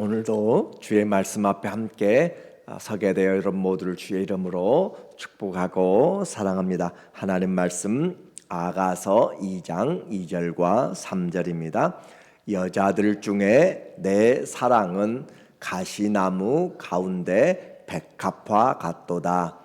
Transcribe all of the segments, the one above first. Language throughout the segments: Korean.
오늘도 주의 말씀 앞에 함께 서게 되어 여러분 모두를 주의 이름으로 축복하고 사랑합니다. 하나님 말씀 아가서 2장 2절과 3절입니다. 여자들 중에 내 사랑은 가시나무 가운데 백합화 같도다.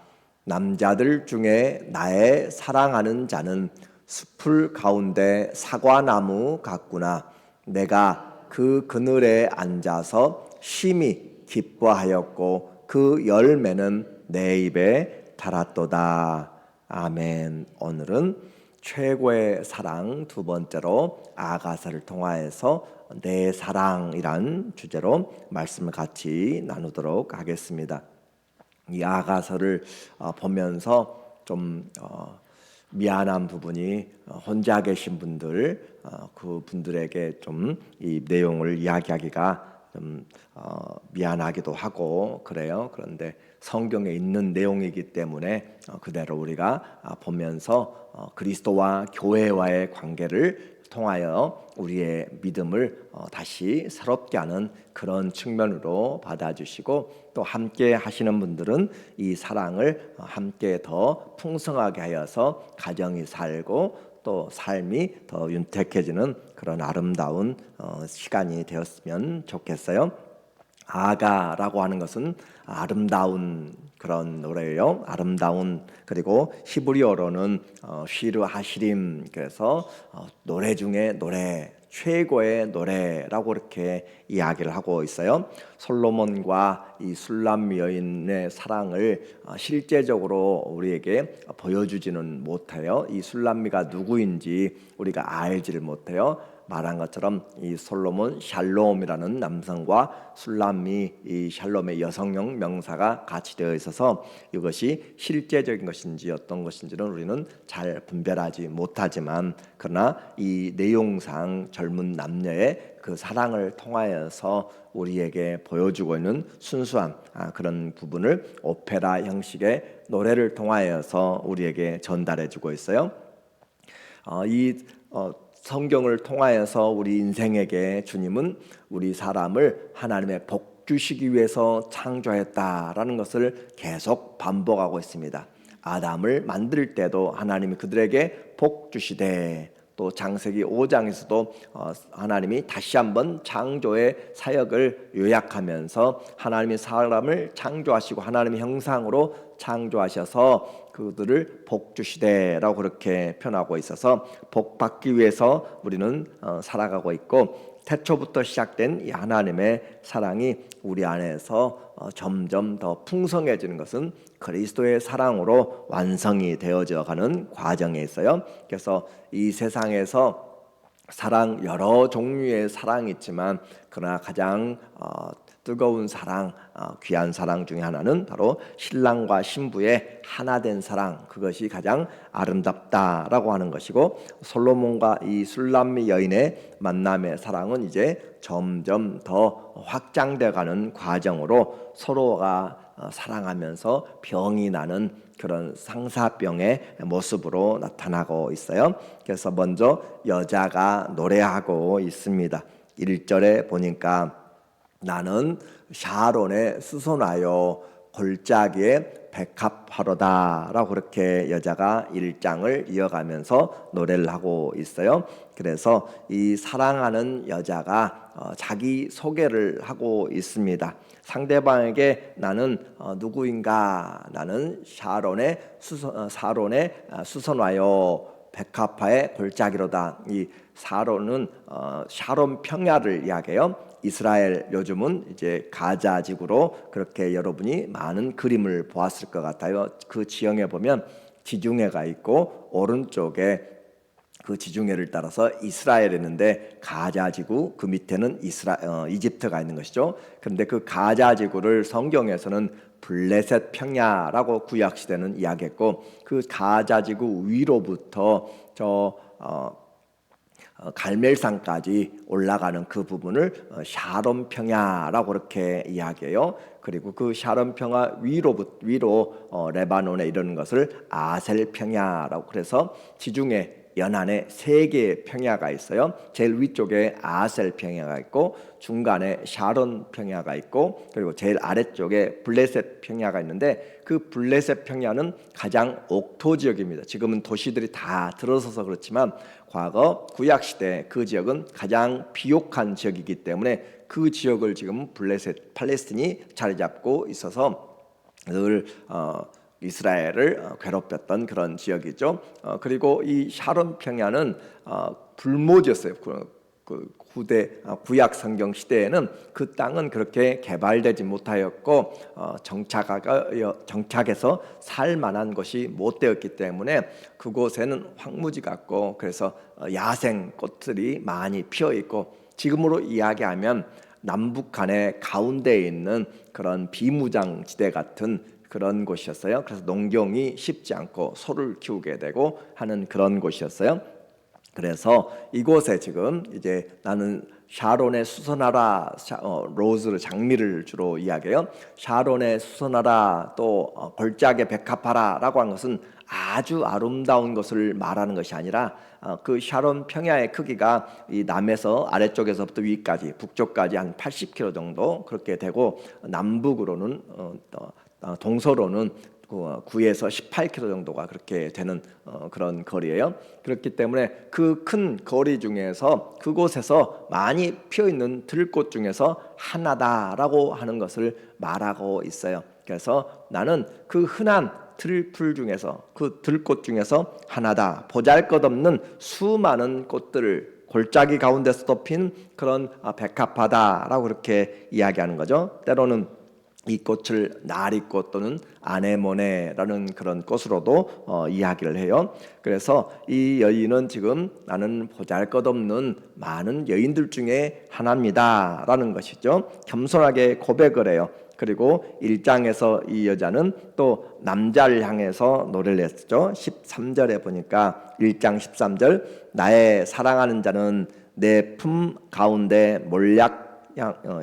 남자들 중에 나의 사랑하는 자는 숲풀 가운데 사과나무 같구나. 내가 그 그늘에 앉아서 심히 기뻐하였고 그 열매는 내 입에 달았도다. 아멘. 오늘은 최고의 사랑 두 번째로 아가서를 통하여서 내 사랑이란 주제로 말씀을 같이 나누도록 하겠습니다. 이 아가서를 보면서 좀 미안한 부분이 혼자 계신 분들 그 분들에게 좀 이 내용을 이야기하기가 좀 미안하기도 하고 그래요. 그런데 성경에 있는 내용이기 때문에 그대로 우리가 보면서 그리스도와 교회와의 관계를 통하여 우리의 믿음을 다시 새롭게 하는 그런 측면으로 받아주시고 또 함께 하시는 분들은 이 사랑을 함께 더 풍성하게 하여서 가정이 살고 또 삶이 더 윤택해지는 그런 아름다운 시간이 되었으면 좋겠어요. 아가라고 하는 것은 아름다운 그런 노래예요. 아름다운, 그리고 히브리어로는 쉬르 하시림, 그래서 노래 중에 노래, 최고의 노래라고 이렇게 이야기를 하고 있어요. 솔로몬과 이 술람 여인의 사랑을 실제적으로 우리에게 보여주지는 못해요. 이 술람미가 누구인지 우리가 알지를 못해요. 말한 것처럼 이 솔로몬 샬롬이라는 남성과 술람미, 이 샬롬의 여성형 명사가 같이 되어 있어서 이것이 실제적인 것인지 어떤 것인지는 우리는 잘 분별하지 못하지만, 그러나 이 내용상 젊은 남녀의 그 사랑을 통하여서 우리에게 보여주고 있는 순수한 그런 부분을 오페라 형식의 노래를 통하여서 우리에게 전달해주고 있어요. 성경을 통하여서 우리 인생에게 주님은 우리 사람을 하나님의 복 주시기 위해서 창조했다라는 것을 계속 반복하고 있습니다. 아담을 만들 때도 하나님이 그들에게 복 주시되, 또 창세기 5장에서도 하나님이 다시 한번 창조의 사역을 요약하면서 하나님이 사람을 창조하시고 하나님의 형상으로 창조하셔서 그들을 복 주시되라고 그렇게 표현하고 있어서 복 받기 위해서 우리는 살아가고 있고, 태초부터 시작된 이 하나님의 사랑이 우리 안에서 점점 더 풍성해지는 것은 그리스도의 사랑으로 완성이 되어져 가는 과정에 있어요. 그래서 이 세상에서 사랑, 여러 종류의 사랑이 있지만 그러나 가장 뜨거운 사랑, 귀한 사랑 중에 하나는 바로 신랑과 신부의 하나 된 사랑, 그것이 가장 아름답다라고 하는 것이고, 솔로몬과 이 술람미 여인의 만남의 사랑은 이제 점점 더 확장되어 가는 과정으로 서로가 사랑하면서 병이 나는 그런 상사병의 모습으로 나타나고 있어요. 그래서 먼저 여자가 노래하고 있습니다. 1절에 보니까 나는 샤론에 수선하여 골짜기에 백합화로다 라고 그렇게 여자가 1장을 이어가면서 노래를 하고 있어요. 그래서 이 사랑하는 여자가 자기 소개를 하고 있습니다. 상대방에게 나는 누구인가, 나는 샤론에 수선하여 백합화의 골짜기로다. 이 샤론은 샤론 평야를 이야기해요. 이스라엘, 요즘은 이제 가자 지구로 그렇게 여러분이 많은 그림을 보았을 것 같아요. 그 지형에 보면 지중해가 있고 오른쪽에 그 지중해를 따라서 이스라엘이 있는데 가자 지구 그 밑에는 이집트가 있는 것이죠. 그런데 그 가자 지구를 성경에서는 블레셋 평야라고 구약 시대는 이야기했고, 그 가자 지구 위로부터 갈멜산까지 올라가는 그 부분을 샤론 평야라고 그렇게 이야기해요. 그리고 그 샤론 평야 위로 레바논에 이르는 것을 아셀 평야라고, 그래서 지중해 연안에 세 개의 평야가 있어요. 제일 위쪽에 아셀 평야가 있고, 중간에 샤론 평야가 있고, 그리고 제일 아래쪽에 블레셋 평야가 있는데, 그 블레셋 평야는 가장 옥토 지역입니다. 지금은 도시들이 다 들어서서 그렇지만 과거 구약 시대 그 지역은 가장 비옥한 지역이기 때문에 그 지역을 지금 블레셋 팔레스틴이 자리 잡고 있어서 늘 이스라엘을 괴롭혔던 그런 지역이죠. 그리고 이 샤론 평야는 불모지였어요. 그 구약 성경 시대에는 그 땅은 그렇게 개발되지 못하였고 정착해서 살 만한 것이 못 되었기 때문에 그곳에는 황무지 같고, 그래서 야생 꽃들이 많이 피어 있고, 지금으로 이야기하면 남북한의 가운데에 있는 그런 비무장지대 같은 그런 곳이었어요. 그래서 농경이 쉽지 않고 소를 키우게 되고 하는 그런 곳이었어요. 그래서 이곳에 지금 이제 나는 샤론의 수선하라, 로즈를, 장미를 주로 이야기해요. 샤론의 수선하라, 또 골짜기에 백합하라라고 하는 것은 아주 아름다운 것을 말하는 것이 아니라 그 샤론 평야의 크기가 이 남에서 아래쪽에서부터 위까지, 북쪽까지 한 80km 정도 그렇게 되고, 남북으로는 동서로는 9에서 18km 정도가 그렇게 되는 그런 거리예요. 그렇기 때문에 그 큰 거리 중에서 그곳에서 많이 피어 있는 들꽃 중에서 하나다라고 하는 것을 말하고 있어요. 그래서 나는 그 흔한 들풀 중에서, 그 들꽃 중에서 하나다. 보잘것없는 수많은 꽃들을 골짜기 가운데서도 핀 그런 백합하다라고 그렇게 이야기하는 거죠. 때로는 이 꽃을 나리꽃 또는 아네모네라는 그런 꽃으로도 이야기를 해요. 그래서 이 여인은 지금 나는 보잘것없는 많은 여인들 중에 하나입니다라는 것이죠. 겸손하게 고백을 해요. 그리고 1장에서 이 여자는 또 남자를 향해서 노래를 했죠. 13절에 보니까 1장 13절, 나의 사랑하는 자는 내 품 가운데 몰약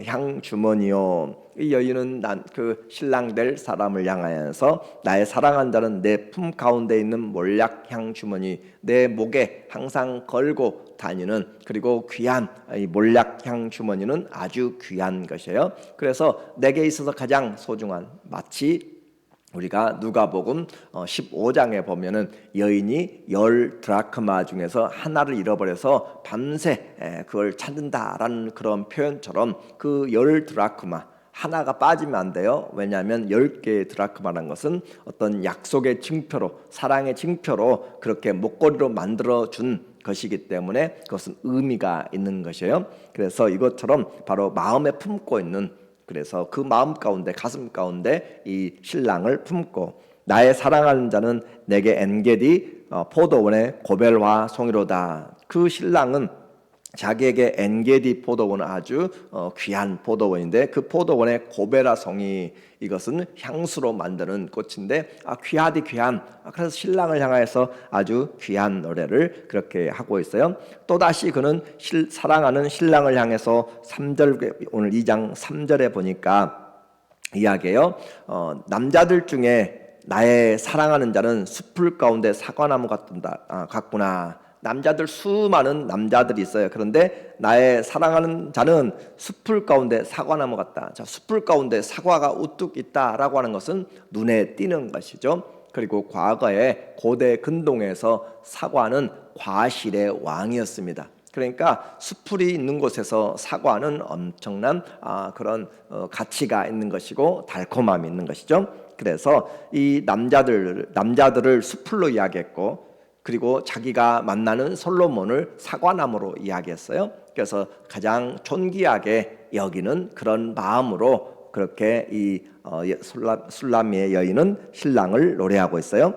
향 주머니요. 이 여인은 그 신랑 될 사람을 향하여서 나의 사랑한 자는 내 품 가운데 있는 몰약향 주머니, 내 목에 항상 걸고 다니는, 그리고 귀한 이 몰약향 주머니는 아주 귀한 것이에요. 그래서 내게 있어서 가장 소중한, 마치 우리가 누가복음 15장에 보면은 여인이 10드라크마 중에서 하나를 잃어버려서 밤새 그걸 찾는다라는 그런 표현처럼, 그 10드라크마 하나가 빠지면 안 돼요. 왜냐하면 10개의 드라크마라는 것은 어떤 약속의 증표로, 사랑의 증표로 그렇게 목걸이로 만들어준 것이기 때문에 그것은 의미가 있는 것이에요. 그래서 이것처럼 바로 마음에 품고 있는, 그래서 그 마음 가운데, 가슴 가운데 이 신랑을 품고, 나의 사랑하는 자는 내게 엔게디 포도원의 고벨화 송이로다. 그 신랑은 자기에게 엔게디 포도원은 아주 귀한 포도원인데, 그 포도원의 고베라 송이, 이것은 향수로 만드는 꽃인데 귀하디 귀한, 그래서 신랑을 향해서 아주 귀한 노래를 그렇게 하고 있어요. 또다시 그는 사랑하는 신랑을 향해서 3절, 오늘 2장 3절에 보니까 이야기해요. 남자들 중에 나의 사랑하는 자는 숲풀 가운데 사과나무 같구나. 남자들, 수많은 남자들이 있어요. 그런데 나의 사랑하는 자는 숲풀 가운데 사과나무 같다. 자, 숲풀 가운데 사과가 우뚝 있다라고 하는 것은 눈에 띄는 것이죠. 그리고 과거에 고대 근동에서 사과는 과실의 왕이었습니다. 그러니까 숲풀이 있는 곳에서 사과는 엄청난 그런 가치가 있는 것이고 달콤함이 있는 것이죠. 그래서 이 남자들을 숲풀로 이야기했고, 그리고 자기가 만나는 솔로몬을 사과나무로 이야기했어요. 그래서 가장 존귀하게 여기는 그런 마음으로 그렇게 이 술라미의 여인은 신랑을 노래하고 있어요.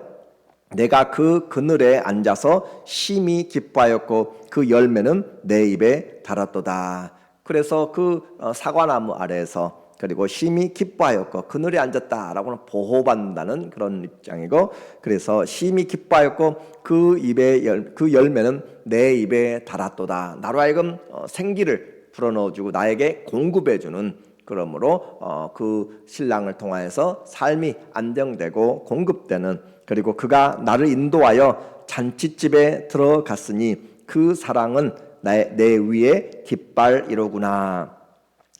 내가 그 그늘에 앉아서 심히 기뻐하였고 그 열매는 내 입에 달았도다. 그래서 그 사과나무 아래에서, 그리고 심히 기뻐하였고, 그늘에 앉았다라고는 보호받는다는 그런 입장이고, 그래서 심히 기뻐하였고 그 열매는 내 입에 달았도다. 나로 하여금 생기를 불어넣어주고 나에게 공급해주는 그러므로 그 신랑을 통하여서 삶이 안정되고 공급되는, 그리고 그가 나를 인도하여 잔치집에 들어갔으니 그 사랑은 내 위에 깃발이로구나.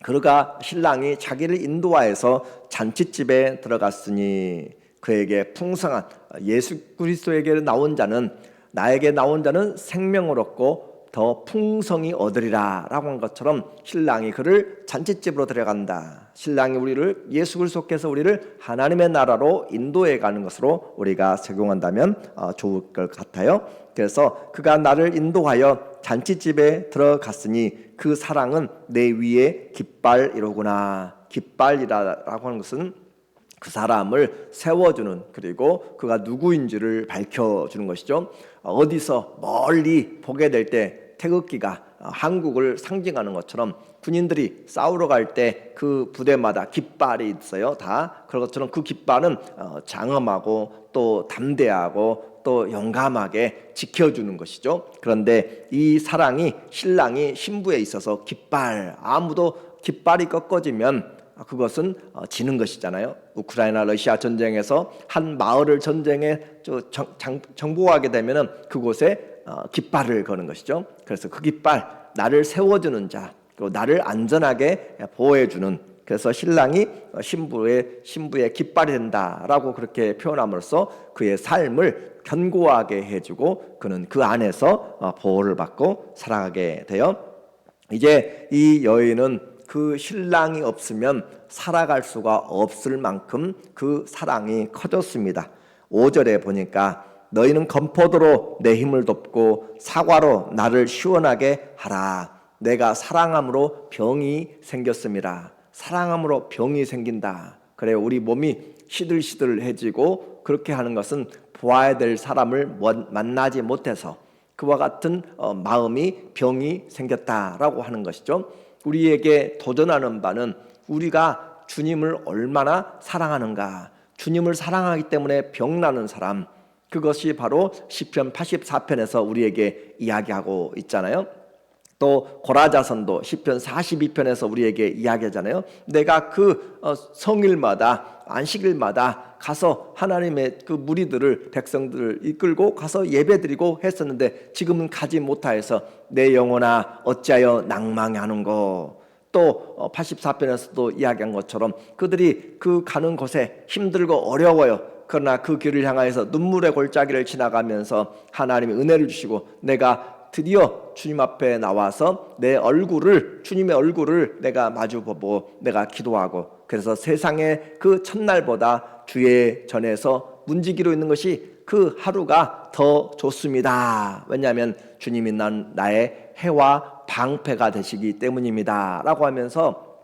그가 신랑이 자기를 인도하여서 잔치집에 들어갔으니 그에게 풍성한, 예수 그리스도에게 나온 자는, 나에게 나온 자는 생명을 얻고 더 풍성히 얻으리라 라고 한 것처럼 신랑이 그를 잔치집으로 데려간다. 신랑이 우리를, 예수 그리스도께서 우리를 하나님의 나라로 인도해 가는 것으로 우리가 적용한다면 좋을 것 같아요. 그래서 그가 나를 인도하여 잔치집에 들어갔으니 그 사랑은 내 위에 깃발이로구나. 깃발이라고 하는 것은 그 사람을 세워주는, 그리고 그가 누구인지를 밝혀주는 것이죠. 어디서 멀리 보게 될 때 태극기가 한국을 상징하는 것처럼 군인들이 싸우러 갈 때 그 부대마다 깃발이 있어요. 다 그런 것처럼 그 깃발은 장엄하고 또 담대하고 또 용감하게 지켜주는 것이죠. 그런데 이 사랑이, 신랑이 신부에 있어서 깃발, 아무도 깃발이 꺾어지면 그것은 지는 것이잖아요. 우크라이나 러시아 전쟁에서 한 마을을 전쟁에 정복하게 되면은 그곳에 깃발을 거는 것이죠. 그래서 그 깃발, 나를 세워주는 자, 그리고 나를 안전하게 보호해주는, 그래서 신랑이 신부의 깃발이 된다라고 그렇게 표현함으로써 그의 삶을 견고하게 해주고 그는 그 안에서 보호를 받고 살아가게 돼요. 이제 이 여인은 그 신랑이 없으면 살아갈 수가 없을 만큼 그 사랑이 커졌습니다. 5절에 보니까 너희는 건포도로 내 힘을 돕고 사과로 나를 시원하게 하라. 내가 사랑함으로 병이 생겼습니다. 사랑함으로 병이 생긴다. 그래요. 우리 몸이 시들시들해지고 그렇게 하는 것은 보아야 될 사람을 만나지 못해서 그와 같은 마음이, 병이 생겼다라고 하는 것이죠. 우리에게 도전하는 바는 우리가 주님을 얼마나 사랑하는가. 주님을 사랑하기 때문에 병나는 사람, 그것이 바로 시편 84편에서 우리에게 이야기하고 있잖아요. 또 고라자선도 시편 42편에서 우리에게 이야기하잖아요. 내가 그 성일마다, 안식일마다 가서 하나님의 그 무리들을, 백성들을 이끌고 가서 예배드리고 했었는데 지금은 가지 못하여서 내 영혼아 어찌하여 낭망하는고. 또 84편에서도 이야기한 것처럼 그들이 그 가는 곳에 힘들고 어려워요. 그러나 그 길을 향하여서 눈물의 골짜기를 지나가면서 하나님이 은혜를 주시고 내가 드디어 주님 앞에 나와서 내 얼굴을, 주님의 얼굴을 내가 마주보고 내가 기도하고, 그래서 세상의 그 첫날보다 주의 전에서 문지기로 있는 것이 그 하루가 더 좋습니다. 왜냐하면 주님이 나의 해와 방패가 되시기 때문입니다 라고 하면서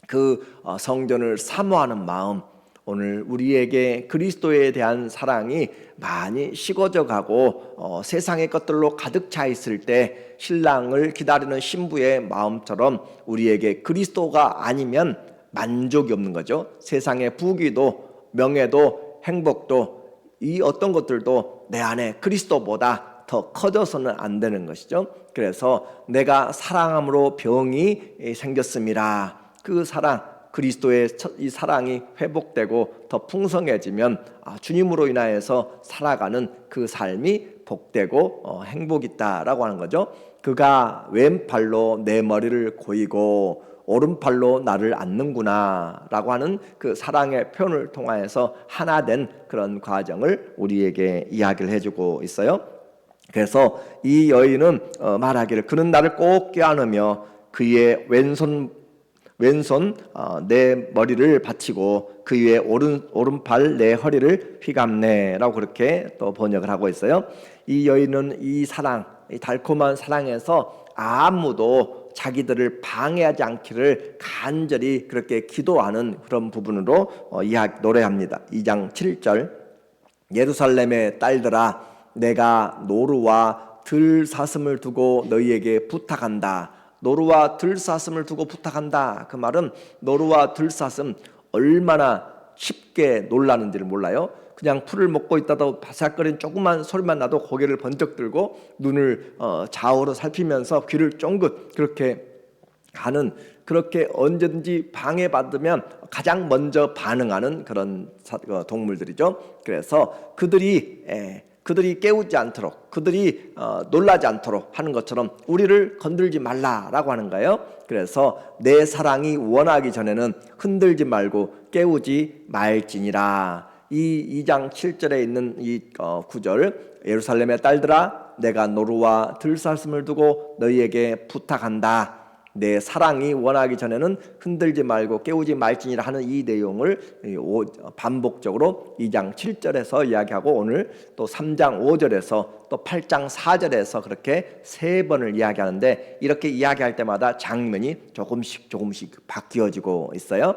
그 성전을 사모하는 마음, 오늘 우리에게 그리스도에 대한 사랑이 많이 식어져 가고 세상의 것들로 가득 차 있을 때 신랑을 기다리는 신부의 마음처럼 우리에게 그리스도가 아니면 만족이 없는 거죠. 세상의 부귀도 명예도 행복도 이 어떤 것들도 내 안에 그리스도보다 더 커져서는 안 되는 것이죠. 그래서 내가 사랑함으로 병이 생겼습니다. 그 사랑, 그리스도의 이 사랑이 회복되고 더 풍성해지면 주님으로 인하여서 살아가는 그 삶이 복되고 행복이 있다라고 하는 거죠. 그가 왼팔로 내 머리를 고이고 오른팔로 나를 안는구나 라고 하는 그 사랑의 표현을 통하여서 하나 된 그런 과정을 우리에게 이야기를 해주고 있어요. 그래서 이 여인은 말하기를 그는 나를 꼭 껴안으며 그의 왼손 내 머리를 받치고 그 위에 오른팔 내 허리를 휘감네라고 그렇게 또 번역을 하고 있어요. 이 여인은 이 사랑, 이 달콤한 사랑에서 아무도 자기들을 방해하지 않기를 간절히 그렇게 기도하는 그런 부분으로 노래합니다. 2장 7절 예루살렘의 딸들아 내가 노루와 들사슴을 두고 너희에게 부탁한다. 노루와 들사슴을 두고 부탁한다. 그 말은 노루와 들사슴 얼마나 쉽게 놀라는지를 몰라요. 그냥 풀을 먹고 있다도 바삭거리는 조그만 소리만 나도 고개를 번쩍 들고 눈을 좌우로 살피면서 귀를 쫑긋 그렇게 가는 그렇게 언제든지 방해받으면 가장 먼저 반응하는 그런 동물들이죠. 그래서 그들이 깨우지 않도록, 그들이 놀라지 않도록 하는 것처럼 우리를 건들지 말라라고 하는 거예요. 그래서 내 사랑이 원하기 전에는 흔들지 말고 깨우지 말지니라. 이 2장 7절에 있는 이 구절, 예루살렘의 딸들아 내가 노루와 들사슴을 두고 너희에게 부탁한다. 내 사랑이 원하기 전에는 흔들지 말고 깨우지 말지니라 하는 이 내용을 반복적으로 2장 7절에서 이야기하고, 오늘 또 3장 5절에서 또 8장 4절에서 그렇게 3번을 이야기하는데, 이렇게 이야기할 때마다 장면이 조금씩 바뀌어지고 있어요.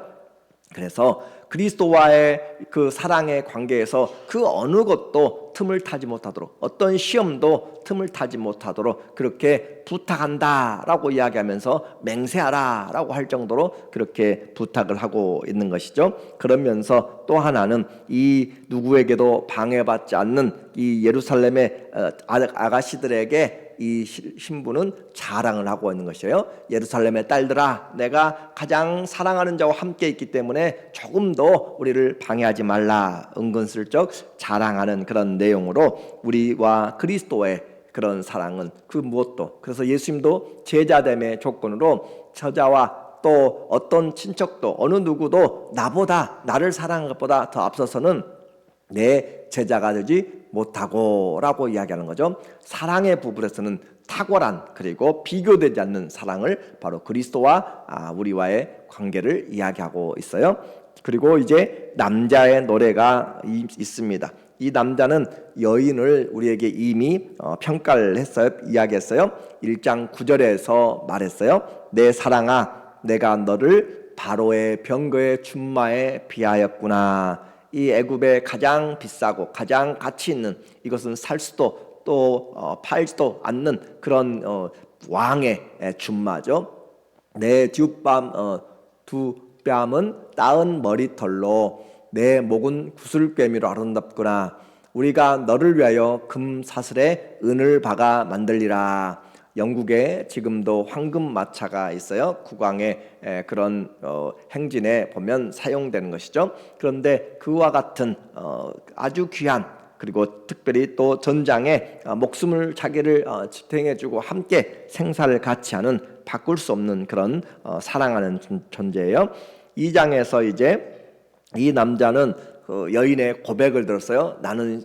그래서 그리스도와의 그 사랑의 관계에서 그 어느 것도 틈을 타지 못하도록, 어떤 시험도 틈을 타지 못하도록 그렇게 부탁한다라고 이야기하면서 맹세하라라고 할 정도로 그렇게 부탁을 하고 있는 것이죠. 그러면서 또 하나는 이 누구에게도 방해받지 않는 이 예루살렘의 아가씨들에게 이 신부는 자랑을 하고 있는 것이에요. 예루살렘의 딸들아 내가 가장 사랑하는 자와 함께 있기 때문에 조금도 우리를 방해하지 말라. 은근슬쩍 자랑하는 그런 내용으로 우리와 그리스도의 그런 사랑은 그 무엇도, 그래서 예수님도 제자됨의 조건으로 저자와 또 어떤 친척도 어느 누구도 나를 사랑하는 것보다 더 앞서서는 내 제자가 되지 못하고 라고 이야기하는 거죠. 사랑의 부분에서는 탁월한, 그리고 비교되지 않는 사랑을 바로 그리스도와 우리와의 관계를 이야기하고 있어요. 그리고 이제 남자의 노래가 있습니다. 이 남자는 여인을 우리에게 이미 평가를 했어요. 이야기했어요. 1장 9절에서 말했어요. 내 사랑아 내가 너를 바로의 병거의 준마에 비하였구나. 이 애굽의 가장 비싸고 가장 가치 있는, 이것은 살 수도 또 팔지도 않는 그런 왕의 준마죠. 내 두 뺨은 따은 머리털로 내 목은 구슬꿰미로 아름답구나. 우리가 너를 위하여 금 사슬에 은을 박아 만들리라. 영국에 지금도 황금 마차가 있어요. 국왕의 그런 행진에 보면 사용되는 것이죠. 그런데 그와 같은 아주 귀한, 그리고 특별히 또 전장에 목숨을 자기를 지탱해주고 함께 생사를 같이 하는, 바꿀 수 없는 그런 사랑하는 존재예요. 2장에서 이제 이 남자는 그 여인의 고백을 들었어요. 나는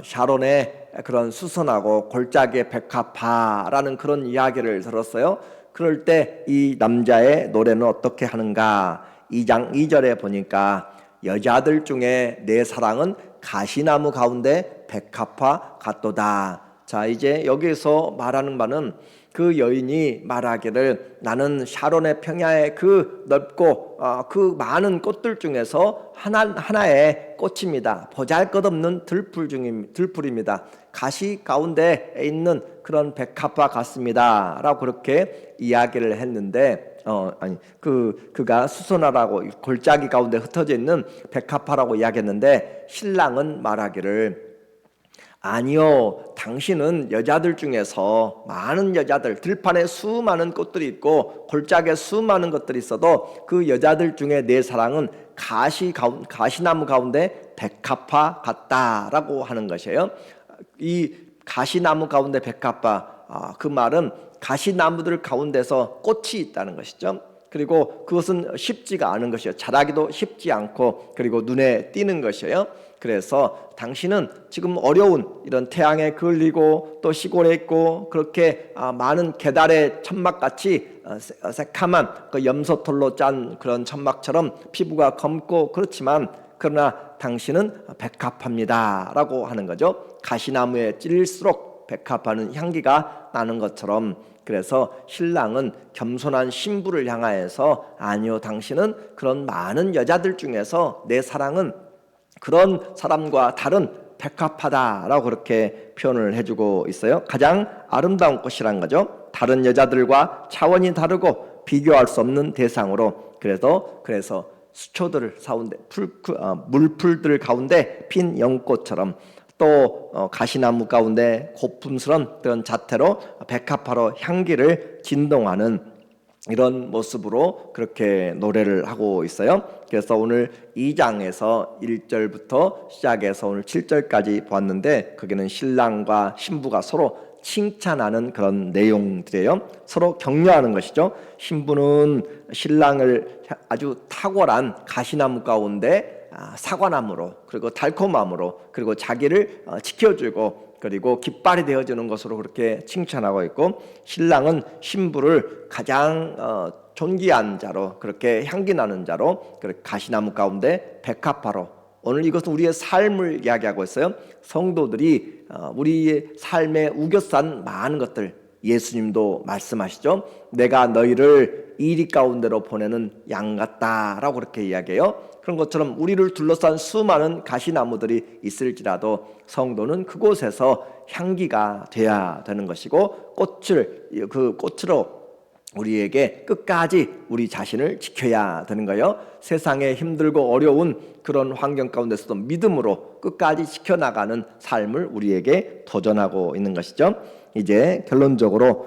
샤론의 그런 수선하고 골짜기의 백합화라는 그런 이야기를 들었어요. 그럴 때 이 남자의 노래는 어떻게 하는가? 2장 2절에 보니까 여자들 중에 내 사랑은 가시나무 가운데 백합화 같도다. 자, 이제 여기서 말하는 바는 그 여인이 말하기를 나는 샤론의 평야의 그 넓고 그 많은 꽃들 중에서 하나의 꽃입니다. 보잘것없는 들풀입니다. 가시 가운데 있는 그런 백합화 같습니다 라고 그렇게 이야기를 했는데, 그가 수선화라고 골짜기 가운데 흩어져 있는 백합화라고 이야기했는데, 신랑은 말하기를 아니요, 당신은 여자들 중에서 많은 여자들, 들판에 수많은 꽃들이 있고 골짜기에 수많은 것들이 있어도 그 여자들 중에 내 사랑은 가시나무 가운데 백합화 같다라고 하는 것이에요. 이 가시나무 가운데 백합화, 그 말은 가시나무들 가운데서 꽃이 있다는 것이죠. 그리고 그것은 쉽지가 않은 것이에요. 자라기도 쉽지 않고, 그리고 눈에 띄는 것이에요. 그래서 당신은 지금 어려운 이런 태양에 걸리고 또 시골에 있고 그렇게 많은 계달의 천막같이 새카만 그 염소털로 짠 그런 천막처럼 피부가 검고 그렇지만, 그러나 당신은 백합화입니다 라고 하는 거죠. 가시나무에 찔릴수록 백합화는 향기가 나는 것처럼, 그래서 신랑은 겸손한 신부를 향하여서 아니요, 당신은 그런 많은 여자들 중에서 내 사랑은 그런 사람과 다른 백합화다라고 그렇게 표현을 해주고 있어요. 가장 아름다운 꽃이란 거죠. 다른 여자들과 차원이 다르고 비교할 수 없는 대상으로, 그래서 수초들 가운데 물풀들 가운데 핀 연꽃처럼, 또 가시나무 가운데 고풍스러운 그런 자태로 백합화로 향기를 진동하는 이런 모습으로 그렇게 노래를 하고 있어요. 그래서 오늘 2장에서 1절부터 시작해서 오늘 7절까지 보았는데, 거기는 신랑과 신부가 서로 칭찬하는 그런 내용들이에요. 서로 격려하는 것이죠. 신부는 신랑을 아주 탁월한 가시나무 가운데 사과나무로, 그리고 달콤함으로, 그리고 자기를 지켜주고, 그리고 깃발이 되어주는 것으로 그렇게 칭찬하고 있고, 신랑은 신부를 가장 존귀한 자로, 그렇게 향기 나는 자로, 그렇게 가시나무 가운데 백합화로, 오늘 이것은 우리의 삶을 이야기하고 있어요. 성도들이 우리의 삶에 우겨싼 많은 것들, 예수님도 말씀하시죠. 내가 너희를 이리 가운데로 보내는 양 같다라고 그렇게 이야기해요. 그런 것처럼 우리를 둘러싼 수많은 가시나무들이 있을지라도 성도는 그곳에서 향기가 돼야 되는 것이고, 그 꽃으로 우리에게 끝까지 우리 자신을 지켜야 되는 거예요. 세상에 힘들고 어려운 그런 환경 가운데서도 믿음으로 끝까지 지켜나가는 삶을 우리에게 도전하고 있는 것이죠. 이제 결론적으로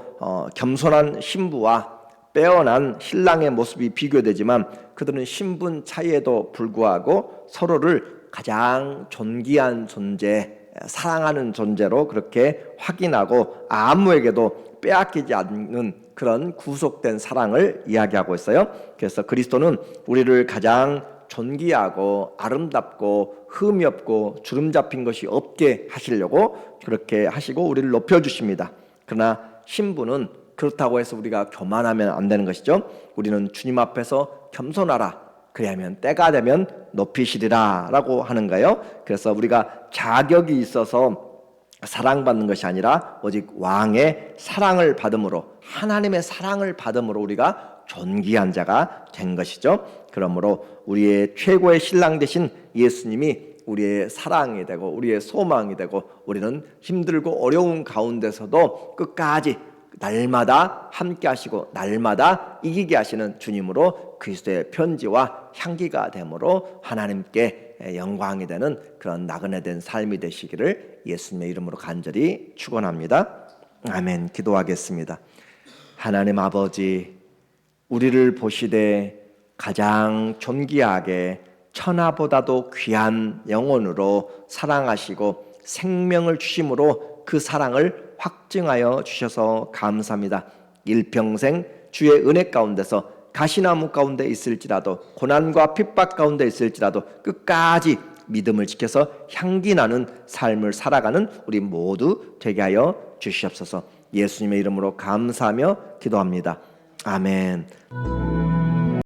겸손한 신부와 빼어난 신랑의 모습이 비교되지만, 그들은 신분 차이에도 불구하고 서로를 가장 존귀한 존재, 사랑하는 존재로 그렇게 확인하고 아무에게도 빼앗기지 않는 그런 구속된 사랑을 이야기하고 있어요. 그래서 그리스도는 우리를 가장 존귀하고 아름답고 흠이 없고 주름 잡힌 것이 없게 하시려고 그렇게 하시고 우리를 높여주십니다. 그러나 신부는 그렇다고 해서 우리가 교만하면 안 되는 것이죠. 우리는 주님 앞에서 겸손하라, 그리하면 때가 되면 높이시리라 라고 하는 거예요. 그래서 우리가 자격이 있어서 사랑받는 것이 아니라 오직 왕의 사랑을 받음으로, 하나님의 사랑을 받음으로 우리가 존귀한 자가 된 것이죠. 그러므로 우리의 최고의 신랑 되신 예수님이 우리의 사랑이 되고 우리의 소망이 되고, 우리는 힘들고 어려운 가운데서도 끝까지 날마다 함께 하시고 날마다 이기게 하시는 주님으로 그리스도의 편지와 향기가 되므로 하나님께 영광이 되는 그런 나그네 된 삶이 되시기를 예수님의 이름으로 간절히 축원합니다. 아멘. 기도하겠습니다. 하나님 아버지, 우리를 보시되 가장 존귀하게 천하보다도 귀한 영혼으로 사랑하시고 생명을 주심으로 그 사랑을 확증하여 주셔서 감사합니다. 일평생 주의 은혜 가운데서 가시나무 가운데 있을지라도, 고난과 핍박 가운데 있을지라도 끝까지 믿음을 지켜서 향기 나는 삶을 살아가는 우리 모두 되게 하여 주시옵소서. 예수님의 이름으로 감사하며 기도합니다. 아멘.